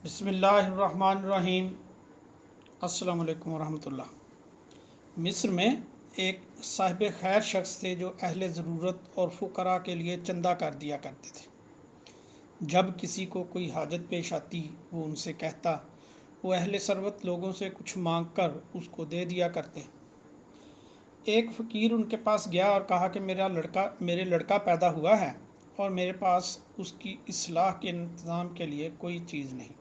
بسم اللہ الرحمن الرحیم۔ السلام علیکم ورحمۃ اللہ۔ مصر میں ایک صاحب خیر شخص تھے جو اہل ضرورت اور فقراء کے لیے چندہ کر دیا کرتے تھے۔ جب کسی کو کوئی حاجت پیش آتی وہ ان سے کہتا، وہ اہل ثروت لوگوں سے کچھ مانگ کر اس کو دے دیا کرتے۔ ایک فقیر ان کے پاس گیا اور کہا کہ میرے لڑکا پیدا ہوا ہے اور میرے پاس اس کی اصلاح کے انتظام کے لیے کوئی چیز نہیں۔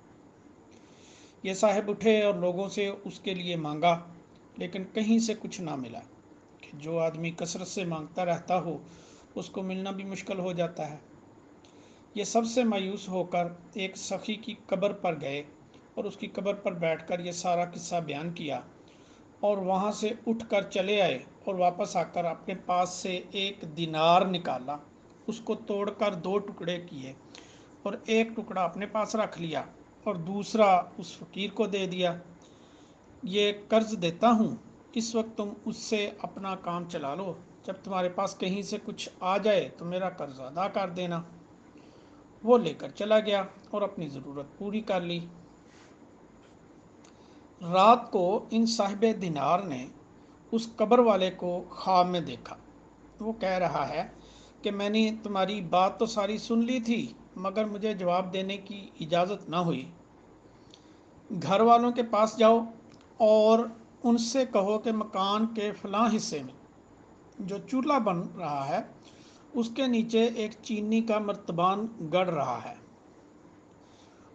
یہ صاحب اٹھے اور لوگوں سے اس کے لیے مانگا، لیکن کہیں سے کچھ نہ ملا۔ کہ جو آدمی کثرت سے مانگتا رہتا ہو اس کو ملنا بھی مشکل ہو جاتا ہے۔ یہ سب سے مایوس ہو کر ایک سخی کی قبر پر گئے اور اس کی قبر پر بیٹھ کر یہ سارا قصہ بیان کیا، اور وہاں سے اٹھ کر چلے آئے اور واپس آ کر اپنے پاس سے 1 دینار نکالا، اس کو توڑ کر 2 ٹکڑے کیے اور ایک ٹکڑا اپنے پاس رکھ لیا اور دوسرا اس فقیر کو دے دیا۔ یہ قرض دیتا ہوں، اس وقت تم اس سے اپنا کام چلا لو، جب تمہارے پاس کہیں سے کچھ آ جائے تو میرا قرض ادا کر دینا۔ وہ لے کر چلا گیا اور اپنی ضرورت پوری کر لی۔ رات کو ان صاحب دینار نے اس قبر والے کو خواب میں دیکھا۔ وہ کہہ رہا ہے کہ میں نے تمہاری بات تو ساری سن لی تھی، مگر مجھے جواب دینے کی اجازت نہ ہوئی۔ گھر والوں کے پاس جاؤ اور ان سے کہو کہ مکان کے فلاں حصے میں جو چولہا بن رہا ہے اس کے نیچے ایک چینی کا مرتبان گڑ رہا ہے،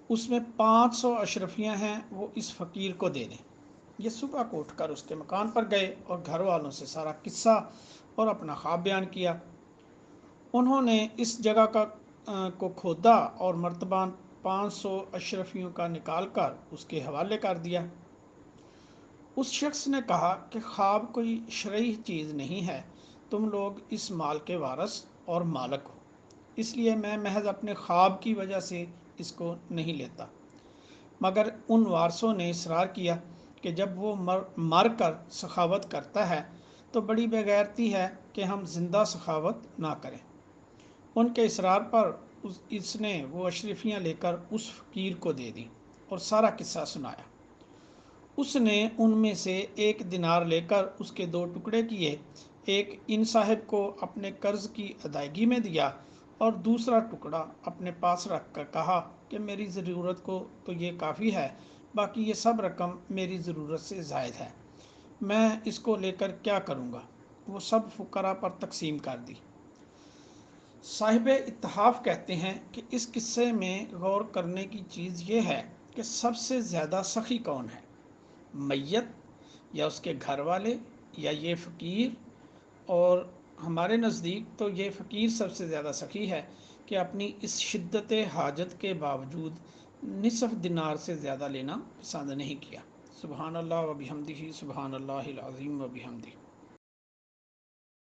اس میں 500 اشرفیاں ہیں، وہ اس فقیر کو دے دیں۔ یہ صبح کو اٹھ کر اس کے مکان پر گئے اور گھر والوں سے سارا قصہ اور اپنا خواب بیان کیا۔ انہوں نے اس جگہ کو کھودا اور مرتبان 500 اشرفیوں کا نکال کر اس کے حوالے کر دیا۔ اس شخص نے کہا کہ خواب کوئی شرعی چیز نہیں ہے، تم لوگ اس مال کے وارث اور مالک ہو، اس لیے میں محض اپنے خواب کی وجہ سے اس کو نہیں لیتا۔ مگر ان وارثوں نے اصرار کیا کہ جب وہ مر کر سخاوت کرتا ہے تو بڑی بے غیرتی ہے کہ ہم زندہ سخاوت نہ کریں۔ ان کے اصرار پر اس نے وہ اشرفیاں لے کر اس فقیر کو دے دی اور سارا قصہ سنایا۔ اس نے ان میں سے 1 دینار لے کر اس کے 2 ٹکڑے کیے، ایک ان صاحب کو اپنے قرض کی ادائیگی میں دیا اور دوسرا ٹکڑا اپنے پاس رکھ کر کہا کہ میری ضرورت کو تو یہ کافی ہے، باقی یہ سب رقم میری ضرورت سے زائد ہے، میں اس کو لے کر کیا کروں گا۔ وہ سب فقراء پر تقسیم کر دی۔ صاحب اتحاف کہتے ہیں کہ اس قصے میں غور کرنے کی چیز یہ ہے کہ سب سے زیادہ سخی کون ہے، میت یا اس کے گھر والے یا یہ فقیر؟ اور ہمارے نزدیک تو یہ فقیر سب سے زیادہ سخی ہے کہ اپنی اس شدت حاجت کے باوجود نصف دینار سے زیادہ لینا پسند نہیں کیا۔ سبحان اللہ و بحمدہ، سبحان اللہ العظیم و بحمدہ۔